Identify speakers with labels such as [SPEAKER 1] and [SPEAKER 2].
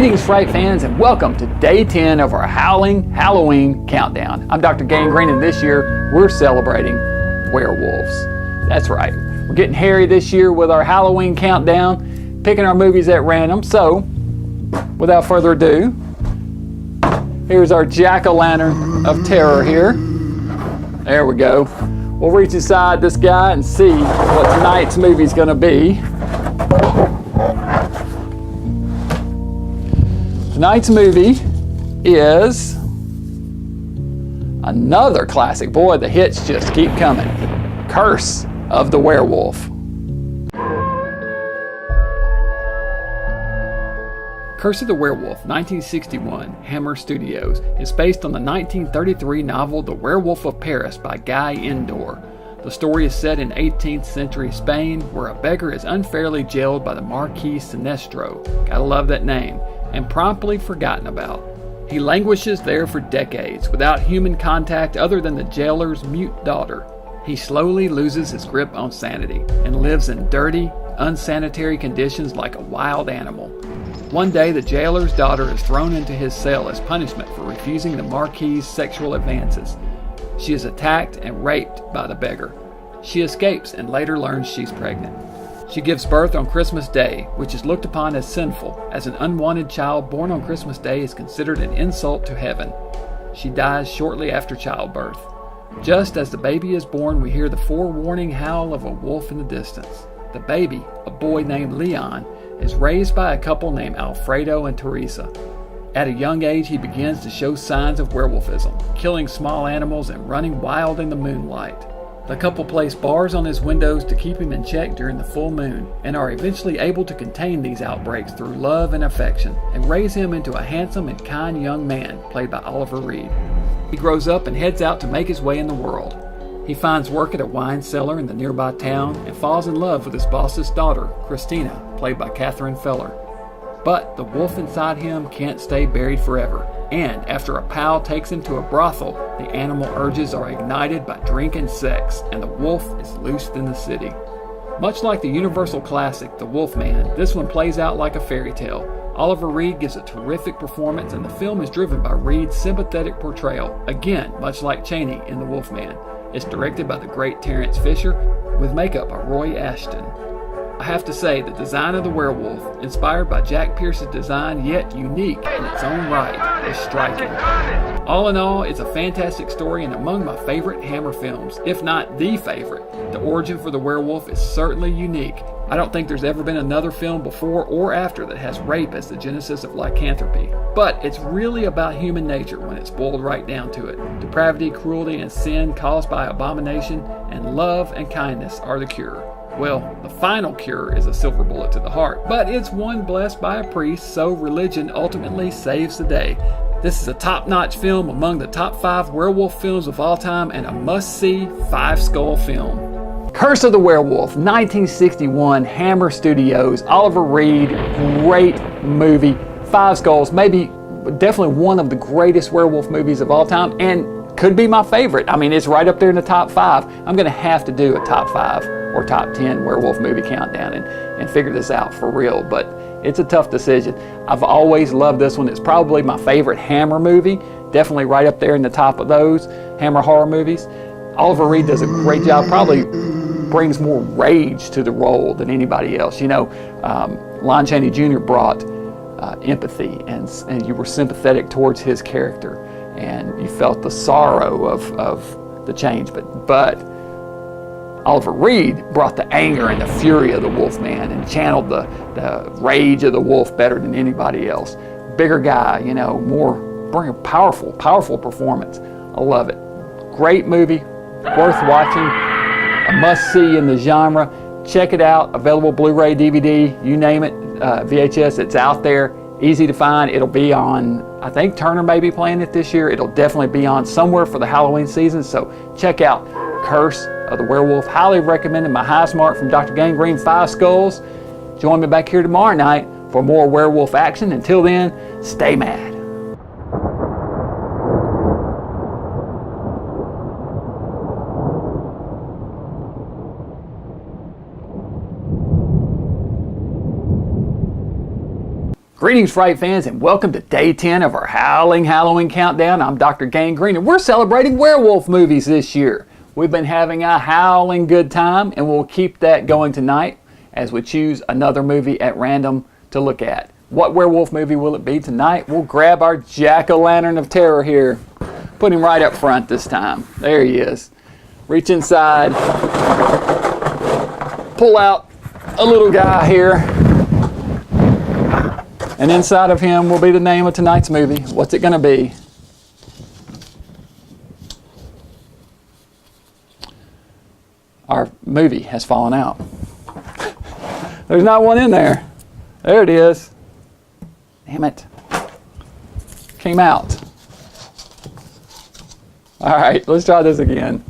[SPEAKER 1] Greetings, Fright fans, and welcome to day 10 of our Howling Halloween countdown. I'm Dr. Gangrene, and this year we're celebrating werewolves. That's right, we're getting hairy this year with our Halloween countdown, picking our movies at random. So, without further ado, here's our jack-o'-lantern of terror here. There we go. We'll reach inside this guy and see what tonight's movie's gonna be. Tonight's movie is another classic. Boy, the hits just keep coming. Curse of the Werewolf. Curse of the Werewolf, 1961, Hammer Studios, is based on the 1933 novel The Werewolf of Paris by Guy Endore. The story is set in 18th century Spain, where a beggar is unfairly jailed by the Marquis Sinestro, gotta love that name, and promptly forgotten about. He languishes there for decades, without human contact other than the jailer's mute daughter. He slowly loses his grip on sanity, and lives in dirty, unsanitary conditions like a wild animal. One day, the jailer's daughter is thrown into his cell as punishment for refusing the Marquis' sexual advances. She is attacked and raped by the beggar. She escapes and later learns she's pregnant. She gives birth on Christmas Day, which is looked upon as sinful, as an unwanted child born on Christmas Day is considered an insult to heaven. She dies shortly after childbirth. Just as the baby is born, we hear the forewarning howl of a wolf in the distance. The baby, a boy named Leon, is raised by a couple named Alfredo and Teresa. At a young age, he begins to show signs of werewolfism, killing small animals and running wild in the moonlight. The couple place bars on his windows to keep him in check during the full moon, and are eventually able to contain these outbreaks through love and affection, and raise him into a handsome and kind young man, played by Oliver Reed. He grows up and heads out to make his way in the world. He finds work at a wine cellar in the nearby town, and falls in love with his boss's daughter, Christina, played by Catherine Feller. But the wolf inside him can't stay buried forever, and after a pal takes him to a brothel, the animal urges are ignited by drink and sex, and the wolf is loosed in the city. Much like the universal classic, The Wolfman, this one plays out like a fairy tale. Oliver Reed gives a terrific performance, and the film is driven by Reed's sympathetic portrayal, again much like Chaney in The Wolfman. It's directed by the great Terence Fisher, with makeup by Roy Ashton. I have to say, the design of the werewolf, inspired by Jack Pierce's design, yet unique in its own right, is striking. All in all, it's a fantastic story and among my favorite Hammer films, if not the favorite. The origin for the werewolf is certainly unique. I don't think there's ever been another film before or after that has rape as the genesis of lycanthropy. But it's really about human nature when it's boiled right down to it. Depravity, cruelty, and sin caused by abomination, and love and kindness are the cure. Well, the final cure is a silver bullet to the heart, but it's one blessed by a priest, so religion ultimately saves the day. This is a top-notch film among the top 5 werewolf films of all time, and a must-see 5-skull film. Curse of the Werewolf, 1961, Hammer Studios, Oliver Reed, great movie. 5 skulls, definitely one of the greatest werewolf movies of all time, and could be my favorite. I mean, it's right up there in the top 5. I'm going to have to do a top 5 or top 10 werewolf movie countdown and figure this out for real, but it's a tough decision. I've always loved this one. It's probably my favorite Hammer movie, definitely right up there in the top of those Hammer horror movies. Oliver Reed does a great job, probably brings more rage to the role than anybody else. You know, Lon Chaney Jr. brought empathy, and you were sympathetic towards his character, and you felt the sorrow of the change, but Oliver Reed brought the anger and the fury of the Wolfman and channeled the rage of the wolf better than anybody else. Bigger guy, you know, bring a powerful performance. I love it. Great movie, worth watching, a must-see in the genre. Check it out, available Blu-ray, DVD, you name it, VHS, it's out there, easy to find. It'll be on, I think Turner may be playing it this year. It'll definitely be on somewhere for the Halloween season, so check out Curse of the Werewolf. Highly recommended. My highest mark from Dr. Gangrene, 5 skulls. Join me back here tomorrow night for more werewolf action. Until then, stay mad. Greetings, Fright fans, and welcome to day 10 of our Howling Halloween countdown. I'm Dr. Gangrene, and we're celebrating werewolf movies this year. We've been having a howling good time, and we'll keep that going tonight as we choose another movie at random to look at. What werewolf movie will it be tonight? We'll grab our jack-o'-lantern of terror here. Put him right up front this time. There he is. Reach inside. Pull out a little guy here. And inside of him will be the name of tonight's movie. What's it going to be? Our movie has fallen out. There's not one in there. There it is. Damn it. Came out. All right, let's try this again.